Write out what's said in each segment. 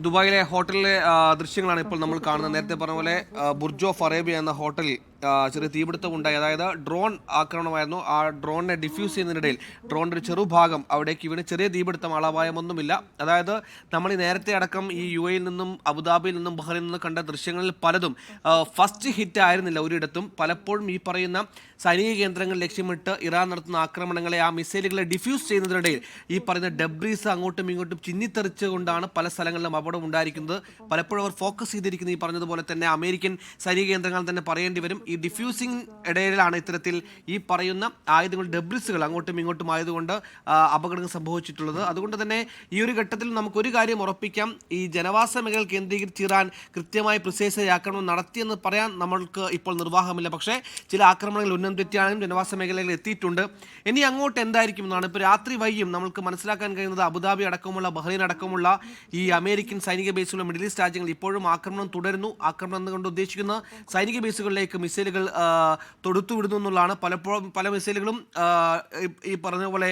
ദുബായിലെ ഹോട്ടലിലെ ദൃശ്യങ്ങളാണ് ഇപ്പോൾ നമ്മൾ കാണുന്നത്. നേരത്തെ പറഞ്ഞ പോലെ ബുർജ് ഓഫ് അറേബ്യ എന്ന ഹോട്ടലിൽ ചെറിയ തീപിടുത്തം ഉണ്ടായി. അതായത് ഡ്രോൺ ആക്രമണമായിരുന്നു. ആ ഡ്രോണിനെ ഡിഫ്യൂസ് ചെയ്യുന്നതിനിടയിൽ ഡ്രോണിൻ്റെ ഒരു ചെറുഭാഗം അവിടേക്ക് വീണ് ചെറിയ തീപിടുത്തം, ആളപായമൊന്നുമില്ല. അതായത് നമ്മൾ ഈ നേരത്തെ അടക്കം ഈ UAE നിന്നും അബുദാബിയിൽ നിന്നും ബഹ്റൈനിൽ നിന്നും കണ്ട ദൃശ്യങ്ങളിൽ പലതും ഫസ്റ്റ് ഹിറ്റ് ആയിരുന്നില്ല ഒരിടത്തും. പലപ്പോഴും ഈ പറയുന്ന സൈനിക കേന്ദ്രങ്ങൾ ലക്ഷ്യമിട്ട് ഇറാൻ നടത്തുന്ന ആക്രമണങ്ങളെ, ആ മിസൈലുകളെ ഡിഫ്യൂസ് ചെയ്യുന്നതിനിടയിൽ ഈ പറയുന്ന ഡെബ്രീസ് അങ്ങോട്ടും ഇങ്ങോട്ടും ചിന്നിത്തെറിച്ചുകൊണ്ടാണ് പല സ്ഥലങ്ങളിലും അപകടം ഉണ്ടായിരിക്കുന്നത്. പലപ്പോഴും അവർ ഫോക്കസ് ചെയ്തിരിക്കുന്നത് ഈ പറഞ്ഞതുപോലെ തന്നെ അമേരിക്കൻ സൈനിക കേന്ദ്രങ്ങൾ തന്നെ പറയേണ്ടി വരും. ഈ ഡിഫ്യൂസിംഗ് ഇടയിലാണ് ഇത്തരത്തിൽ ഈ പറയുന്ന ആയുധങ്ങൾ, ഡെബ്രിസുകൾ അങ്ങോട്ടും ഇങ്ങോട്ടും ആയതുകൊണ്ട് അപകടങ്ങൾ സംഭവിച്ചിട്ടുള്ളത്. അതുകൊണ്ട് തന്നെ ഈ ഒരു ഘട്ടത്തിൽ നമുക്കൊരു കാര്യം ഉറപ്പിക്കാം, ഈ ജനവാസ മേഖലകൾ കേന്ദ്രീകരിച്ച് ഇറാൻ കൃത്യമായി പ്രിസൈസ് ആക്രമണം നടത്തിയെന്ന് പറയാൻ നമ്മൾക്ക് ഇപ്പോൾ നിർവാഹമില്ല. പക്ഷേ ചില ആക്രമണങ്ങൾ ഉന്നം തെറ്റിയാണെങ്കിലും ജനവാസ മേഖലയിൽ എത്തിയിട്ടുണ്ട്. ഇനി അങ്ങോട്ട് എന്തായിരിക്കും എന്നാണ് ഇപ്പോൾ രാത്രി വൈകിയും നമ്മൾക്ക് മനസ്സിലാക്കാൻ കഴിയുന്നത്. അബുദാബി അടക്കമുള്ള, ബഹ്റൈൻ അടക്കമുള്ള ഈ അമേരിക്കൻ സൈനിക ബേസുള്ള മിഡിൽ ഈസ്റ്റ് രാജ്യങ്ങൾ ഇപ്പോഴും ആക്രമണം തുടരുന്നു. ആക്രമണം എന്നുകൊണ്ട് ഉദ്ദേശിക്കുന്ന സൈനിക ബേസുകളിലേക്ക് മിസൈലുകൾ തൊടുത്തുവിടുന്നു എന്നുള്ളതാണ്. പലപ്പോഴും പല മിസൈലുകളും ഈ പറഞ്ഞ പോലെ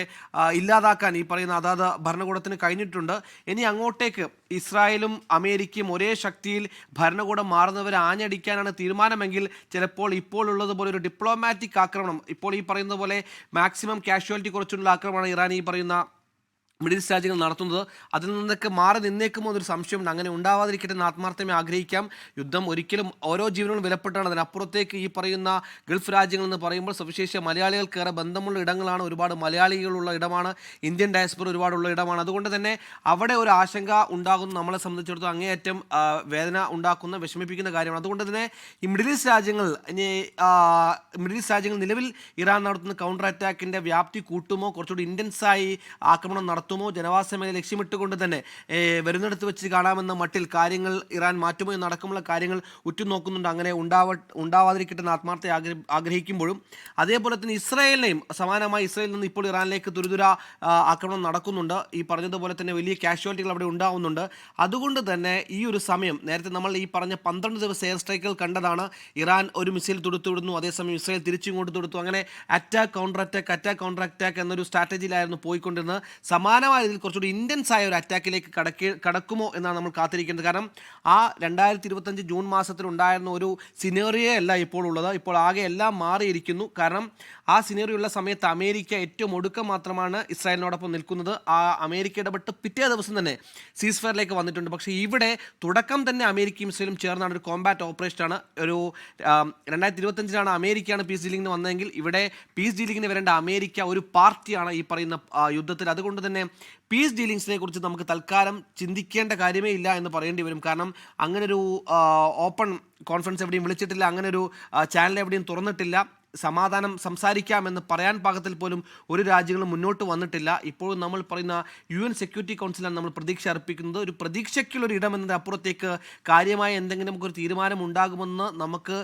ഇല്ലാതാക്കാൻ ഈ പറയുന്ന അതാത് ഭരണകൂടത്തിന് കഴിഞ്ഞിട്ടുണ്ട്. ഇനി അങ്ങോട്ടേക്ക് ഇസ്രായേലും അമേരിക്കയും ഒരേ ശക്തിയിൽ ഭരണകൂടം മാറുന്നവരെ ആഞ്ഞടിക്കാനാണ് തീരുമാനമെങ്കിൽ ചിലപ്പോൾ ഇപ്പോൾ ഉള്ളതുപോലെ ഒരു ഡിപ്ലോമാറ്റിക് ആക്രമണം, ഇപ്പോൾ ഈ പറയുന്ന പോലെ മാക്സിമം കാഷ്വാലിറ്റി കുറച്ചുള്ള ആക്രമണമാണ് ഇറാൻ ഈ പറയുന്ന മിഡിൽ ഈസ്റ്റ് രാജ്യങ്ങൾ നടത്തുന്നത്. അതിൽ നിന്നൊക്കെ മാറി നിന്നേക്കുമോ എന്നൊരു സംശയമുണ്ട്. അങ്ങനെ ഉണ്ടാവാതിരിക്കട്ടെ എന്ന് ആത്മാർത്ഥമായി ആഗ്രഹിക്കാം. യുദ്ധം ഒരിക്കലും ഓരോ ജീവനുകളും വിലപ്പെട്ടാണ്. അതിനപ്പുറത്തേക്ക് ഈ പറയുന്ന ഗൾഫ് രാജ്യങ്ങൾ എന്ന് പറയുമ്പോൾ സവിശേഷ മലയാളികൾക്കേറെ ബന്ധമുള്ള ഇടങ്ങളാണ്. ഒരുപാട് മലയാളികളുള്ള ഇടമാണ്. ഇന്ത്യൻ ഡയസ്പൊറ ഒരുപാടുള്ള ഇടമാണ്. അതുകൊണ്ട് തന്നെ അവിടെ ഒരു ആശങ്ക ഉണ്ടാകുന്ന നമ്മളെ സംബന്ധിച്ചിടത്തോളം അങ്ങേയറ്റം വേദന ഉണ്ടാക്കുന്ന, വിഷമിപ്പിക്കുന്ന കാര്യമാണ്. അതുകൊണ്ട് തന്നെ ഈ മിഡിൽ ഈസ്റ്റ് രാജ്യങ്ങൾ നിലവിൽ ഇറാൻ നടത്തുന്ന കൗണ്ടർ അറ്റാക്കിൻ്റെ വ്യാപ്തി കൂട്ടുമോ, കുറച്ചുകൂടി ഇൻറ്റൻസായി ആക്രമണം നടത്തുമോ, ജനവാസ മേഖല ലക്ഷ്യമിട്ടുകൊണ്ട് തന്നെ വരുന്നിടത്ത് വെച്ച് കാണാമെന്ന മട്ടിൽ കാര്യങ്ങൾ ഇറാൻ മാറ്റുമോ എന്നടക്കമുള്ള കാര്യങ്ങൾ ഉറ്റുനോക്കുന്നുണ്ട്. അങ്ങനെ ഉണ്ടാവാതിരിക്കട്ടെ എന്ന് ആത്മാർത്ഥ ആഗ്രഹിക്കുമ്പോഴും അതേപോലെ തന്നെ ഇസ്രായേലിനെയും സമാനമായി ഇസ്രായേലിൽ നിന്ന് ഇപ്പോൾ ഇറാനിലേക്ക് തുരിതുര ആക്രമണം നടക്കുന്നുണ്ട്. ഈ പറഞ്ഞതുപോലെ തന്നെ വലിയ കാഷ്വാലിറ്റികൾ അവിടെ ഉണ്ടാവുന്നുണ്ട്. അതുകൊണ്ട് തന്നെ ഈ ഒരു സമയം, നേരത്തെ നമ്മൾ ഈ പറഞ്ഞ 12 ദിവസം എയർ സ്ട്രൈക്കുകൾ കണ്ടതാണ്. ഇറാൻ ഒരു മിസൈൽ തൊടുത്തുവിടുന്നു, അതേസമയം ഇസ്രായേൽ തിരിച്ചിങ്ങോട്ട് തൊടുത്തു. അങ്ങനെ അറ്റാക്ക് കൗണ്ടർ അറ്റാക്ക് എന്നൊരു സ്ട്രാറ്റജിയിലായിരുന്നു പോയിക്കൊണ്ടിരുന്നത്. സമാനമായ ഇതിൽ കുറച്ചുകൂടി ഇൻറ്റൻസ് ആയ ഒരു അറ്റാക്കിലേക്ക് കടക്കുമോ എന്നാണ് നമ്മൾ കാത്തിരിക്കേണ്ടത്. കാരണം ആ 2025 ജൂൺ മാസത്തിൽ ഉണ്ടായിരുന്ന ഒരു സിനേറിയോ അല്ല ഇപ്പോൾ ഉള്ളത്. ഇപ്പോൾ ആകെ എല്ലാം മാറിയിരിക്കുന്നു. കാരണം ആ സിനേറിയോ ഉള്ള സമയത്ത് അമേരിക്ക ഏറ്റവും ഒടുക്കം മാത്രമാണ് ഇസ്രായേലിനോടൊപ്പം നിൽക്കുന്നത്. ആ അമേരിക്ക ഇടപെട്ട് പിറ്റേ ദിവസം തന്നെ സീസ് ഫയറിലേക്ക് വന്നിട്ടുണ്ട്. പക്ഷേ ഇവിടെ തുടക്കം തന്നെ അമേരിക്കയും ഇസ്രായേലും ചേർന്നാണ് ഒരു കോമ്പാറ്റ് ഓപ്പറേഷനാണ്. ഒരു 2025 അമേരിക്കയാണ് പീസ് ഡീലിങ്ങിന് വന്നതെങ്കിൽ ഇവിടെ പീസ് ഡീലിങ്ങിന് വരേണ്ട അമേരിക്ക ഒരു പാർട്ടിയാണ് ഈ പറയുന്ന യുദ്ധത്തിൽ. അതുകൊണ്ട് തന്നെ പീസ് ഡീലിങ്സിനെ കുറിച്ച് നമുക്ക് തൽക്കാലം ചിന്തിക്കേണ്ട കാര്യമേ ഇല്ല എന്ന് പറയേണ്ടി വരും. കാരണം അങ്ങനൊരു ഓപ്പൺ കോൺഫറൻസ് എവിടെയും വിളിച്ചിട്ടില്ല, അങ്ങനൊരു ചാനൽ എവിടെയും തുറന്നിട്ടില്ല. സമാധാനം സംസാരിക്കാമെന്ന് പറയാൻ പാകത്തിൽ പോലും ഒരു രാജ്യങ്ങളും മുന്നോട്ട് വന്നിട്ടില്ല. ഇപ്പോഴും നമ്മൾ പറയുന്ന UN സെക്യൂരിറ്റി കൗൺസിലാണ് നമ്മൾ പ്രതീക്ഷ അർപ്പിക്കുന്നത്. ഒരു പ്രതീക്ഷയ്ക്കുള്ളൊരു ഇടമെന്നതിന് അപ്പുറത്തേക്ക് കാര്യമായ എന്തെങ്കിലും ഒരു തീരുമാനം ഉണ്ടാകുമെന്ന് നമുക്ക്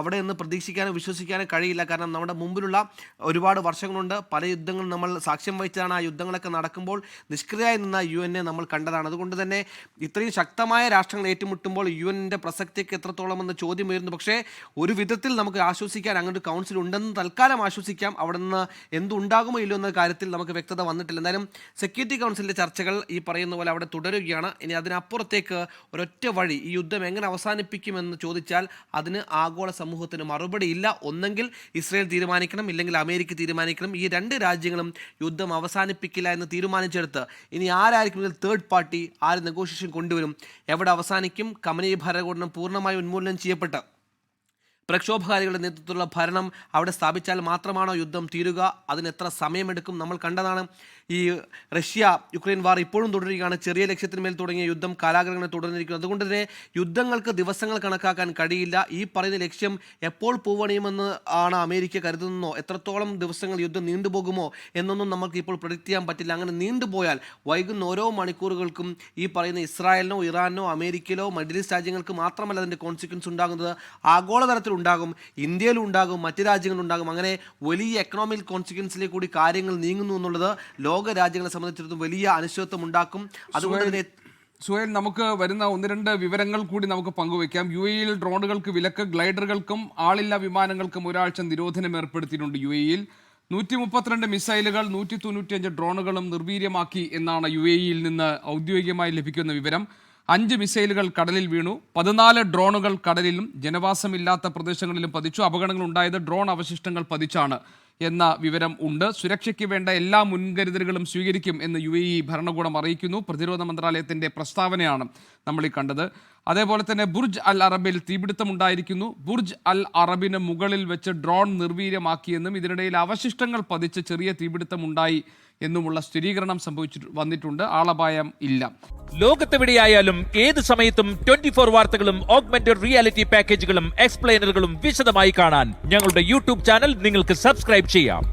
അവിടെ നിന്ന് പ്രതീക്ഷിക്കാനോ വിശ്വസിക്കാനോ കഴിയില്ല. കാരണം നമ്മുടെ മുമ്പിലുള്ള ഒരുപാട് വർഷങ്ങളുണ്ട്. പല യുദ്ധങ്ങളും നമ്മൾ സാക്ഷ്യം വഹിച്ചതാണ്. ആ യുദ്ധങ്ങളൊക്കെ നടക്കുമ്പോൾ നിഷ്ക്രിയമായി നിന്ന UN നമ്മൾ കണ്ടതാണ്. അതുകൊണ്ട് തന്നെ ഇത്രയും ശക്തമായ രാഷ്ട്രങ്ങൾ ഏറ്റുമുട്ടുമ്പോൾ UN പ്രസക്തിക്ക് എത്രത്തോളമെന്ന് ചോദ്യം ഉയരുന്നു. പക്ഷേ ഒരു വിധത്തിൽ നമുക്ക് ആശ്വസിക്കാൻ അങ്ങനെ കൗൺസിൽ ഉണ്ടെന്ന് തൽക്കാലം ആശ്വസിക്കാം. അവിടെ നിന്ന് എന്തുണ്ടാകുമോ ഇല്ലോ എന്ന കാര്യത്തിൽ നമുക്ക് വ്യക്തത വന്നിട്ടില്ല. എന്തായാലും സെക്യൂരിറ്റി കൗൺസിലിൻ്റെ ചർച്ചകൾ ഈ പറയുന്ന പോലെ അവിടെ തുടരുകയാണ്. ഇനി അതിനപ്പുറത്തേക്ക് ഒരൊറ്റ വഴി, ഈ യുദ്ധം എങ്ങനെ അവസാനിപ്പിക്കുമെന്ന് ചോദിച്ചാൽ അതിന് ആഗോള സമൂഹത്തിന് മറുപടി ഇല്ല. ഒന്നെങ്കിൽ ഇസ്രായേൽ തീരുമാനിക്കണം, ഇല്ലെങ്കിൽ അമേരിക്ക തീരുമാനിക്കണം. ഈ രണ്ട് രാജ്യങ്ങളും യുദ്ധം അവസാനിപ്പിക്കില്ല എന്ന് തീരുമാനിച്ചെടുത്ത് ഇനി ആരായിരിക്കും ഇതിൽ തേർഡ് പാർട്ടി, ആര് നെഗോഷിയേഷൻ കൊണ്ടുവരും, എവിടെ അവസാനിക്കും? ഖമനേയി ഭരണകൂടം പൂർണ്ണമായി ഉന്മൂലനം ചെയ്യപ്പെട്ട പ്രക്ഷോഭകാരികളുടെ നേതൃത്വത്തിലുള്ള ഭരണം അവിടെ സ്ഥാപിച്ചാൽ മാത്രമാണോ യുദ്ധം തീരുക? അതിന് എത്ര സമയമെടുക്കും? നമ്മൾ കണ്ടതാണ്. ഈ റഷ്യ യുക്രൈൻ വാർ ഇപ്പോഴും തുടരുകയാണ്. ചെറിയ ലക്ഷ്യത്തിന്മേൽ തുടങ്ങിയ യുദ്ധം കാലാഗ്രഹങ്ങൾ തുടർന്നിരിക്കുന്നു. അതുകൊണ്ട് തന്നെ യുദ്ധങ്ങൾക്ക് ദിവസങ്ങൾ കണക്കാക്കാൻ കഴിയില്ല. ഈ പറയുന്ന ലക്ഷ്യം എപ്പോൾ പൂവണിയുമെന്ന് ആണ് അമേരിക്ക കരുതുന്നോ, എത്രത്തോളം ദിവസങ്ങൾ യുദ്ധം നീണ്ടുപോകുമോ എന്നൊന്നും നമുക്ക് ഇപ്പോൾ പ്രഡിക്റ്റ് ചെയ്യാൻ പറ്റില്ല. അങ്ങനെ നീണ്ടുപോയാൽ വൈകുന്ന ഓരോ മണിക്കൂറുകൾക്കും ഈ പറയുന്ന ഇസ്രായേലിനോ ഇറാനോ അമേരിക്കയിലോ മിഡിൽ ഈസ്റ്റ് രാജ്യങ്ങൾക്ക് മാത്രമല്ല അതിൻ്റെ കോൺസിക്വൻസ് ഉണ്ടാകുന്നത്, ആഗോളതലത്തിൽ ഉണ്ടാകും, ഇന്ത്യയിലും ഉണ്ടാകും, മറ്റ് രാജ്യങ്ങളുണ്ടാകും. അങ്ങനെ വലിയ എക്കണോമിക് കോൺസിക്വൻസിലേക്ക് കൂടി കാര്യങ്ങൾ നീങ്ങുന്നു എന്നുള്ളത് ലോക രാജ്യങ്ങളെ സംബന്ധിച്ചിടത്തോളം വലിയ അനിശ്ചിതത്വം ഉണ്ടാക്കും. അതുകൊണ്ട് തന്നെ സുഹേൽ, നമുക്ക് വരുന്ന 1-2 വിവരങ്ങൾ കൂടി നമുക്ക് പങ്കുവയ്ക്കാം. UAE-യിൽ ഡ്രോണുകൾക്ക് വിലക്ക്, ഗ്ലൈഡറുകൾക്കും ആളില്ലാ വിമാനങ്ങൾക്കും ഒരാഴ്ച നിരോധനം ഏർപ്പെടുത്തിയിട്ടുണ്ട്. UAE-യിൽ 132 മിസൈലുകൾ 195 ഡ്രോണുകളും നിർവീര്യമാക്കി എന്നാണ് UAE-യിൽ നിന്ന് ഔദ്യോഗികമായി ലഭിക്കുന്ന വിവരം. 5 മിസൈലുകൾ കടലിൽ വീണു. 14 ഡ്രോണുകൾ കടലിലും ജനവാസമില്ലാത്ത പ്രദേശങ്ങളിലും പതിച്ചു. അപകടങ്ങൾ ഉണ്ടായത് ഡ്രോൺ അവശിഷ്ടങ്ങൾ പതിച്ചാണ് എന്ന വിവരം ഉണ്ട്. സുരക്ഷയ്ക്ക് വേണ്ട എല്ലാ മുൻകരുതലുകളും സ്വീകരിക്കും എന്ന് UAE ഭരണകൂടം അറിയിക്കുന്നു. പ്രതിരോധ മന്ത്രാലയത്തിന്റെ പ്രസ്താവനയാണ് നമ്മൾ ഈ കണ്ടത്. അതേപോലെ തന്നെ ബുർജ് അൽ അറബിൽ തീപിടുത്തമുണ്ടായിരിക്കുന്നു. ബുർജ് അൽ അറബിന് മുകളിൽ വെച്ച് ഡ്രോൺ നിർവീര്യമാക്കിയെന്നും ഇതിനിടയിൽ അവശിഷ്ടങ്ങൾ പതിച്ച് ചെറിയ തീപിടുത്തമുണ്ടായി എന്നുമുള്ള സ്ഥിരീകരണം വന്നിട്ടുണ്ട്. ആളപായം ഇല്ല. ലോകത്തെവിടെയായാലും ഏത് സമയത്തും 24 വാർത്തകളും ഓഗ്മെന്റഡ് റിയാലിറ്റി പാക്കേജുകളും എക്സ്പ്ലെയിനറുകളും വിശദമായി കാണാൻ ഞങ്ങളുടെ യൂട്യൂബ് ചാനൽ നിങ്ങൾക്ക് സബ്സ്ക്രൈബ് ചെയ്യാം.